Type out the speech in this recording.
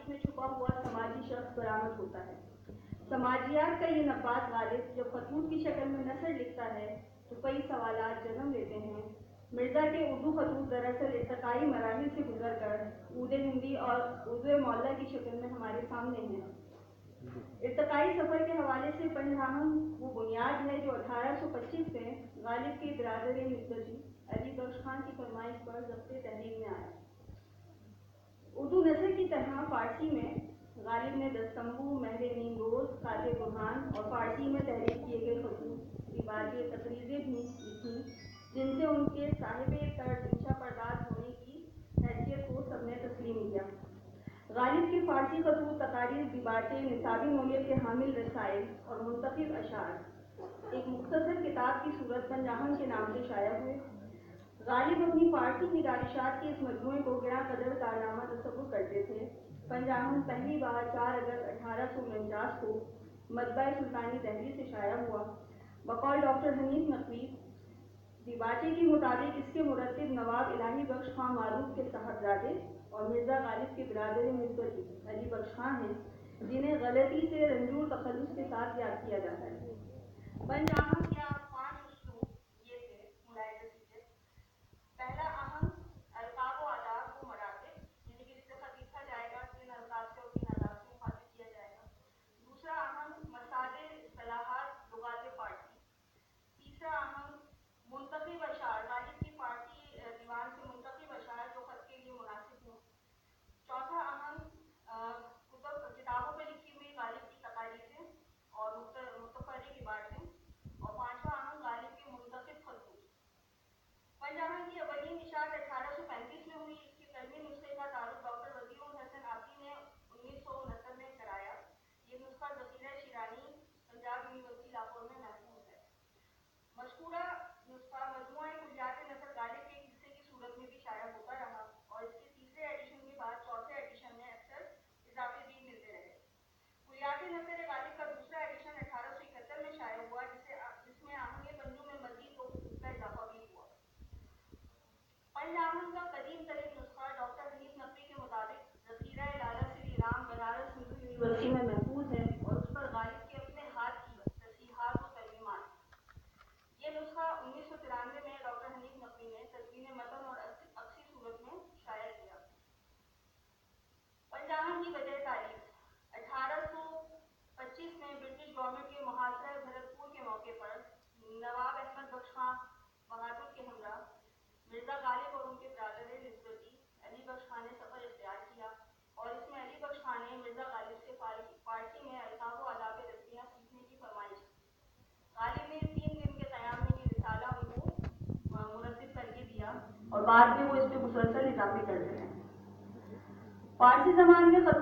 तारीख में छुपा हुआ समाजी शख्स बरामद होता है। समाजियात का ये नब्बात गालिब जब खतूत की शक्ल में नसर लिखता है तो कई सवालात जन्म लेते हैं। मिर्ज़ा के उर्दू खतूत दरअसल इर्तकाई मराहिल से गुजर कर ऊद हिंदी और उर्दू मौला की शक्ल में हमारे सामने हैं। इर्तकाई सफ़र के हवाले से पंजाहम वो बुनियाद है जो 1825 में गालिब के बिरादर निस्बती अली बख्श खान की फरमाइश पर ज़ब्ते तहरीर में आया। उर्दू नसर की तरह फारसी में गालिब ने दस्तंबू, महरे नीम रोज़, काते बुरहान और फारसी में तहरीर किए गए खतूत, दिबाजें, तकरीरें भी लिखी जिनसे उनके साहिब इंशा पर्दाद होने की हैसियत को सबने तस्लीम किया। गालिब के फारसी खतूत, तकारीर, दिबाजें, निसाबी नोयत के हामिल रसाइल और मुंतखब अशार एक मुख्तसर किताब की सूरत पंजाहम के नाम से शाया हुए। गालिब अपनी फारसी निगारिशात के इस मजमूए को गिरा कदर कारनामा तसव्वुर करते थे। पंजाहम पहली बार 4 अगस्त 1849 को मतबा सुल्तानी दिल्ली से शाया हुआ। बकौल डॉक्टर हनीफ नकवी दिबाचे के मुताबिक इसके मुरत्तिब नवाब इलाही बख्श खां मारूफ के साहबजादे और मिर्ज़ा गालिब के बिरादर निस्बती अली बख्श खां हैं, जिन्हें गलती से रंजूर तखल्लुस के साथ याद किया जाता है। पंजाहम या 5 उसलूब ये थे मुलाहिज़ा कीजिए। पहला अहम अलकाब व आदाब को मरातिब, यानी कि जिस दफ़ा लिखा जाएगा किन अल्फाज से और किन आदाब से मुखातिब किया जाएगा। दूसरा अहम मसाले इस्तिलाहात लुगात फारसी। तीसरा अहम मुंतखब अशार, गालिब की फारसी दीवान से मुंतखब अशार जो खत के लिए मुनासिब हों। चौथा अहम किताबों पर लिखी हुई गालिब की तकारीरें और मुतफर्रिक इबारतें। और पांचवा अहम गालिब के मुंतखब खतूत। पंजाहम की अवली इशाअत 1835 में हुई। इसके कलमी नुस्खे का तारुफ डॉक्टर वजीर हसन आबदी ने 1969 में कराया। ये नुस्खा ज़ख़ीरा शिरानी पंजाब यूनिवर्सिटी लाहौर में महफूज है। मज़कूरा नुस्खा मजमूआ कुलियात नसर गालिब के हिस्से की सूरत में भी शाया होता रहा और इसके तीसरे एडिशन के बाद चौथे एडिशन में अक्सर इजाफे भी मिलते रहे। कुलियात नसर गालिब का दूसरा एडिशन 1871 में शाया हुआ, जिसमें आहंगे पंजू में मज़ीद 2 खतूत का इजाफा भी हुआ। पंजाहम का कदीम तरीन नुस्खा डॉक्टर हनीफ नकवी के मुताबिक ज़ख़ीरा लाला श्री राम बनारस हिंदू यूनिवर्सिटी में महफूज है और उस पर गालिब के अपने हाथ की तस्हीहात व तरमीमात। ये नुस्खा 1993 में डॉक्टर हनीफ नकवी ने तदवीन मतन और अक्सी सूरत में शाया किया। पंजाहम की वजह तारीख 1825 में ब्रिटिश गवर्नमेंट के मुहासरा भरतपुर के मौके पर नवाब अहमद बख्श खां बहादुर के हमरा मिर्ज़ा गालिब और उनके बिरादर निस्बती अली बख्श खां ने सफ़र इख्तियार किया और इसमें अली बख्श खां ने मिर्ज़ा गालिब से फारसी में अलकाब व आदाब रस्मियाँ सीखने की फरमाइश की। गालिब ने 3 दिन के क़याम में ये रिसाला उनको मुरत्तिब करके दिया और बाद में वो इस पर मुसलसल इजाफे करते रहे। फारसी ज़बान में खतूत